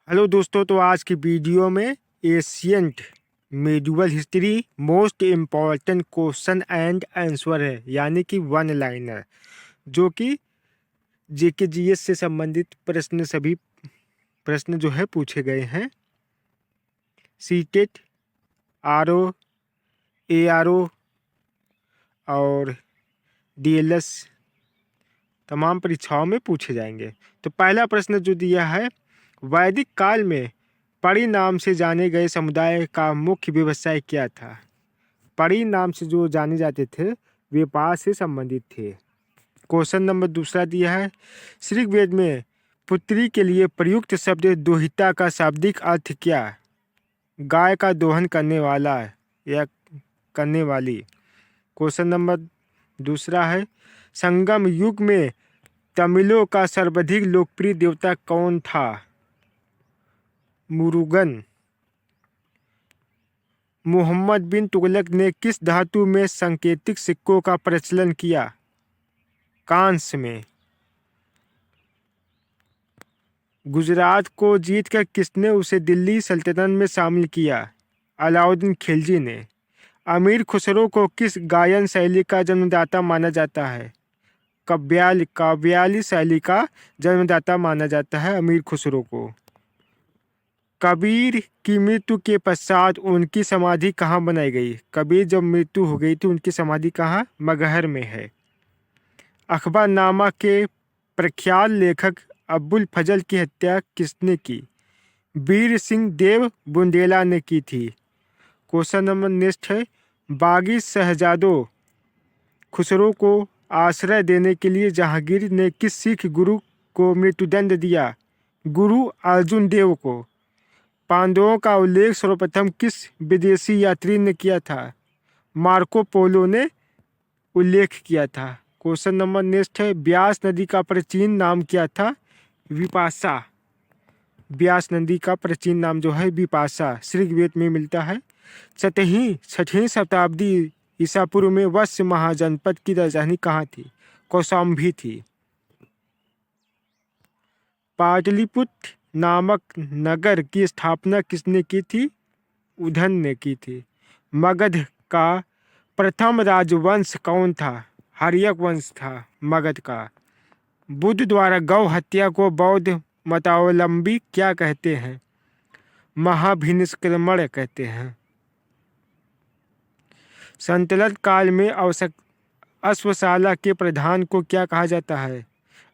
Hello दोस्तों, तो आज की वीडियो में ancient medieval history most important question and answer है, यानी कि वन लाइनर, जो कि जेके जीएस से संबंधित प्रश्न सभी प्रश्न जो है पूछे गए हैं। सीटेट, आरओ, एआरओ और डीएलएस तमाम परीक्षाओं में पूछे जाएंगे। तो पहला प्रश्न जो दिया है, वैदिक काल में परी नाम से जाने गए समुदाय का मुख्य व्यवसाय क्या था? परी नाम से जो जाने जाते थे व्यापार से संबंधित थे। क्वेश्चन नंबर दूसरा दिया है, ऋग्वेद में पुत्री के लिए प्रयुक्त शब्द दोहिता का शाब्दिक अर्थ क्या? गाय का दोहन करने वाला या करने वाली। क्वेश्चन नंबर दूसरा है, संगम युग में तमिलों का सर्वाधिक लोकप्रिय देवता कौन था? मुरुगन। मोहम्मद बिन तुगलक ने किस धातु में सांकेतिक सिक्कों का प्रचलन किया? कांस्य में। गुजरात को जीतकर किसने उसे दिल्ली सल्तनत में शामिल किया? अलाउद्दीन खिलजी ने। अमीर खुसरो को किस गायन शैली का जन्मदाता माना जाता है? काव्याली शैली का जन्मदाता माना जाता है अमीर खुसरो को। कबीर की मृत्यु के पश्चात उनकी समाधि कहाँ बनाई गई? कबीर जब मृत्यु हो गई थी उनकी समाधि कहाँ? मगहर में है। अखबारनामा के प्रख्यात लेखक अबुल फजल की हत्या किसने की? वीर सिंह देव बुंदेला ने की थी। क्वेश्चन नंबर नेक्स्ट है, बागी शहजादों खुसरो को आश्रय देने के लिए जहांगीर ने किस सिख गुरु को मृत्युदंड दिया? गुरु अर्जुन देव को। पांडवों का उल्लेख सर्वप्रथम किस विदेशी यात्री ने किया था? मार्को पोलो ने उल्लेख किया था। क्वेश्चन नंबर नेक्स्ट है, ब्यास नदी का प्राचीन नाम क्या था? विपाशा। ब्यास नदी का प्राचीन नाम जो है विपाशा ऋग्वेद में मिलता है। छठी शताब्दी ईसा पूर्व में वत्स महाजनपद की राजधानी कहाँ थी? कौशाम्बी थी। पाटलिपुत्र नामक नगर की स्थापना किसने की थी? उदयन ने की थी। मगध का प्रथम राजवंश कौन था? हर्यक वंश था मगध का। बुद्ध द्वारा गौ हत्या को बौद्ध मतावलंबी क्या कहते हैं? महाभिनिष्क्रमण कहते हैं। संतलत काल में अश्वशाला के प्रधान को क्या कहा जाता है?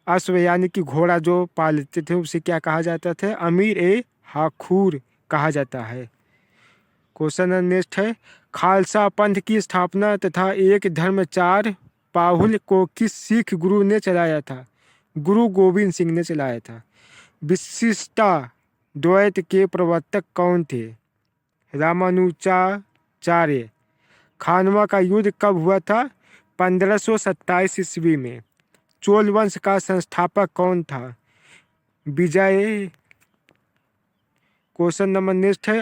अश्व यानी कि घोड़ा जो पालते थे उसे क्या कहा जाता था? अमीर ए हाखूर कहा जाता है। क्वेश्चन नेक्स्ट है, खालसा पंथ की स्थापना तथा एक धर्म चार पाहुल को किस सिख गुरु ने चलाया था? गुरु गोविंद सिंह ने चलाया था। विशिष्टा द्वैत के प्रवर्तक कौन थे? रामानुजाचार्य। खानवा का युद्ध कब हुआ था? 1527 ईस्वी में। चोल वंश का संस्थापक कौन था? विजय। क्वेश्चन नंबर नेक्स्ट है,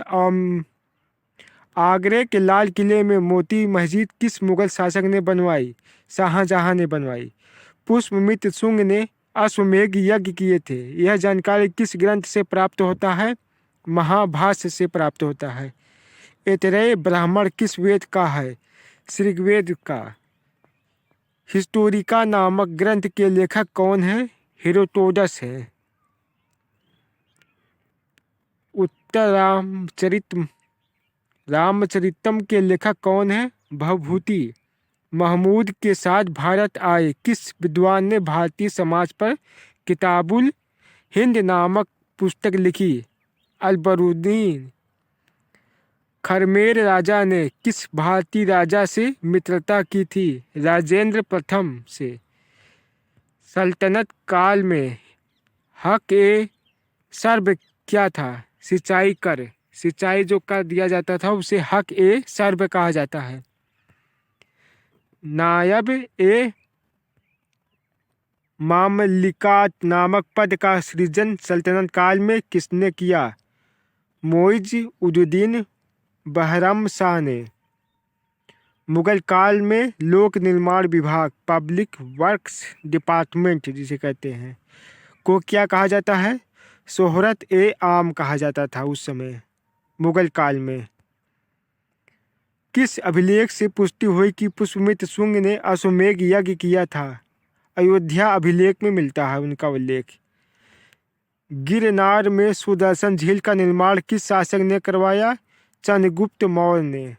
आगरे के लाल किले में मोती मस्जिद किस मुगल शासक ने बनवाई? शाहजहां ने बनवाई। पुष्पमित्र शुंग ने अश्वमेध यज्ञ किए थे। यह जानकारी किस ग्रंथ से प्राप्त होता है? महाभाष्य से प्राप्त होता है। ऐतरेय ब्राह्मण किस वेद का है? ऋग्वेद का। हिस्टोरिका नामक ग्रंथ के लेखक कौन है? हेरोडोटस है। उत्तर रामचरितम के लेखक कौन है? भवभूति। महमूद के साथ भारत आए किस विद्वान ने भारतीय समाज पर किताबुल हिंद नामक पुस्तक लिखी? अलबरुद्दीन। खरमेर राजा ने किस भारतीय राजा से मित्रता की थी? राजेंद्र प्रथम से। सल्तनत काल में हक ए सर्व क्या था? सिंचाई कर। सिंचाई जो कर दिया जाता था उसे हक ए सर्व कहा जाता है। नायब ए मामलिकात नामक पद का सृजन सल्तनत काल में किसने किया? मोइज उद्दीन बहरम शाह ने। मुगल काल में लोक निर्माण विभाग पब्लिक वर्क्स डिपार्टमेंट जिसे कहते हैं को क्या कहा जाता है? शोहरत ए आम कहा जाता था उस समय मुगल काल में। किस अभिलेख से पुष्टि हुई कि पुष्पमित्र शुंग ने अश्वमेध यज्ञ किया था? अयोध्या अभिलेख में मिलता है उनका उल्लेख। गिरनार में सुदर्शन झील का निर्माण किस शासक ने करवाया? चंद्रगुप्त मौर्य ने।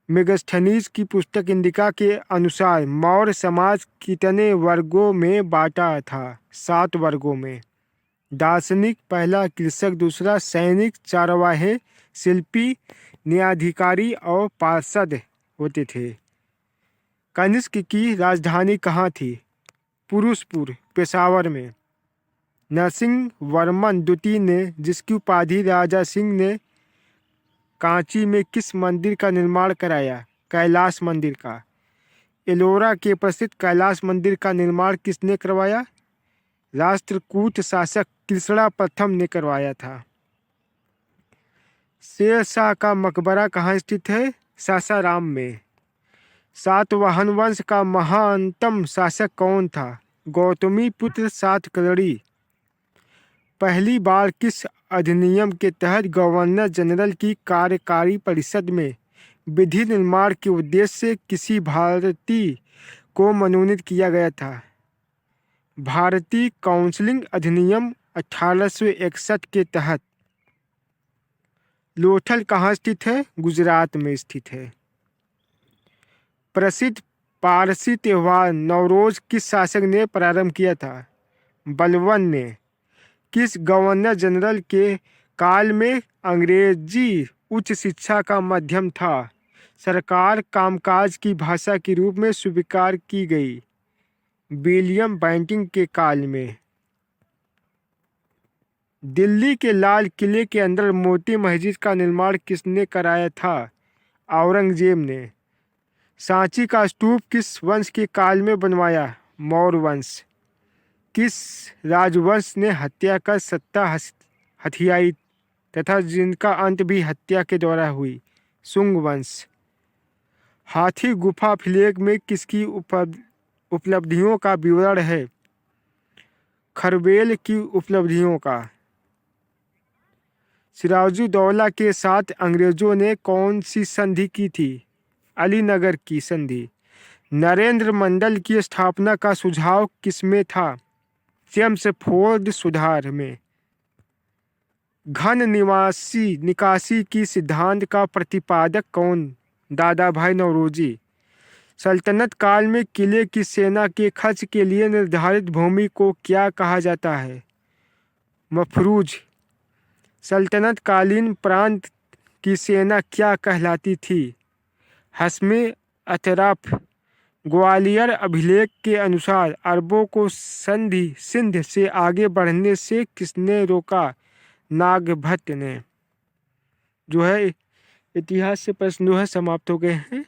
मेगस्थनीज की पुस्तक इंडिका के अनुसार मौर्य समाज कितने वर्गों में बांटा था? 7 वर्गों में। दार्शनिक पहला, कृषक दूसरा, सैनिक, चारवाहे, शिल्पी, न्यायाधिकारी और पार्षद होते थे। कनिष्क की राजधानी कहाँ थी? पुरुषपुर, पेशावर में। नरसिंह वर्मन द्वितीय ने, जिसकी उपाधि राजा सिंह ने, कांची में किस मंदिर का निर्माण कराया? कैलाश मंदिर का। एलोरा के प्रसिद्ध कैलाश मंदिर का निर्माण किसने करवाया? राष्ट्रकूट शासक कृष्णा प्रथम ने करवाया था। शेरशाह का मकबरा कहाँ स्थित है? सासाराम में। सातवाहन वंश का महानतम शासक कौन था? गौतमी पुत्र सातकर्णी। पहली बार किस अधिनियम के तहत गवर्नर जनरल की कार्यकारी परिषद में विधि निर्माण के उद्देश्य से किसी भारतीय को मनोनीत किया गया था? भारतीय काउंसिलिंग अधिनियम 1861 के तहत। लोथल कहाँ स्थित है? गुजरात में स्थित है। प्रसिद्ध पारसी त्यौहार नवरोज किस शासक ने प्रारंभ किया था? बलबन ने। किस गवर्नर जनरल के काल में अंग्रेजी उच्च शिक्षा का माध्यम था? सरकार कामकाज की भाषा के रूप में स्वीकार की गई। विलियम बेंटिंग के काल में। दिल्ली के लाल किले के अंदर मोती मस्जिद का निर्माण किसने कराया था? औरंगजेब ने। सांची का स्तूप किस वंश के काल में बनवाया? मौर्य वंश। किस राजवंश ने हत्या कर सत्ता हथियाई तथा जिनका अंत भी हत्या के द्वारा हुई? शुंग वंश। हाथी गुफा अभिलेख में किसकी उपलब्धियों का विवरण है? खरबेल की उपलब्धियों का। सिराजुद्दौला के साथ अंग्रेजों ने कौन सी संधि की थी? अलीनगर की संधि। नरेंद्र मंडल की स्थापना का सुझाव किसमें था? चेम्सफोर्ड सुधार में। घन निकासी की सिद्धांत का प्रतिपादक कौन? दादा भाई नौरोजी। सल्तनत काल में किले की सेना के खर्च के लिए निर्धारित भूमि को क्या कहा जाता है? मफरूज। सल्तनत कालीन प्रांत की सेना क्या कहलाती थी? हस्मे अतराफ। ग्वालियर अभिलेख के अनुसार अरबों को सिंध से आगे बढ़ने से किसने रोका? नागभट्ट ने। जो है इतिहास से प्रश्न जो है समाप्त हो गए हैं।